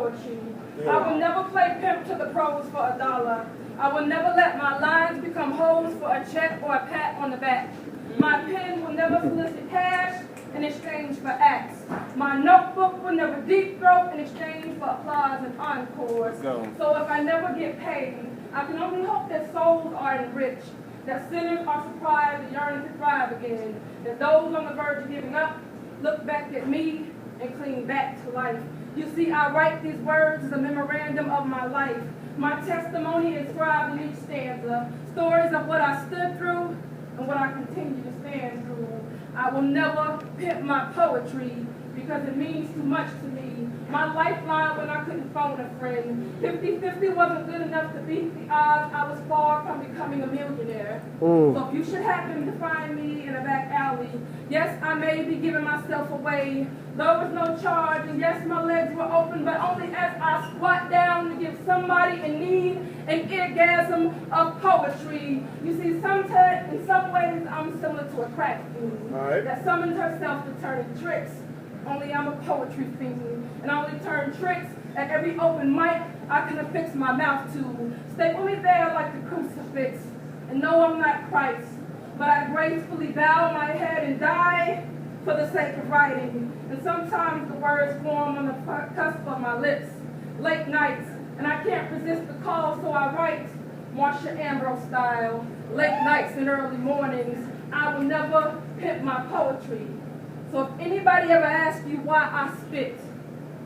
poetry. I will never play pimp to the pros for $1. I will never let my lines become hoes for a check or a pat on the back. My pen will never solicit cash in exchange for acts. My notebook will never deep throat in exchange for applause and encores. So if I never get paid, I can only hope that souls are enriched, that sinners are surprised and yearning to thrive again, that those on the verge of giving up look back at me and cling back to life. You see, I write these words as a memorandum of my life. My testimony inscribed in each stanza, stories of what I stood through and what I continue to stand through. I will never pimp my poetry because it means too much to me. My lifeline when I couldn't phone a friend. 50-50 wasn't good enough to beat the odds. I was far from becoming a millionaire. So if you should happen to find me in a back alley, yes, I may be giving myself away. There was no charge, and yes, my legs were open, but only as I squat down to give somebody in need an orgasm of poetry. You see, sometimes, in some ways, I'm similar to a crack fiend that summons herself to turn tricks. Only I'm a poetry fiend, and I only turn tricks at every open mic I can affix my mouth to. Stay with me there like the crucifix, and no, I'm not Christ, but I gracefully bow my head and die for the sake of writing. And sometimes the words form on the cusp of my lips, late nights, and I can't resist the call, so I write Marsha Ambrose style, late nights and early mornings. I will never pimp my poetry. So if anybody ever asks you why I spit,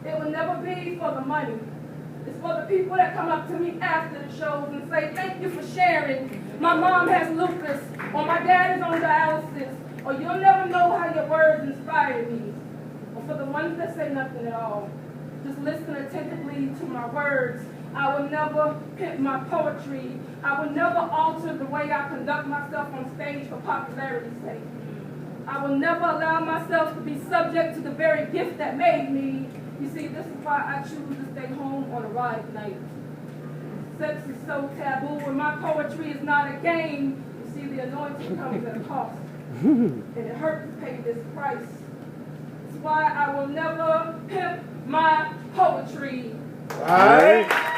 it will never be for the money. It's for the people that come up to me after the shows and say, thank you for sharing. My mom has lupus, or my dad is on dialysis, or you'll never know how your words inspired me. Or for the ones that say nothing at all, just listen attentively to my words. I will never pimp my poetry. I will never alter the way I conduct myself on stage for popularity's sake. I will never allow myself to be subject to the very gift that made me. You see, this is why I choose to stay home on a ride night. Sex is so taboo, and my poetry is not a game. You see, the anointing comes at a cost, and it hurts to pay this price. That's why I will never pimp my poetry. All right.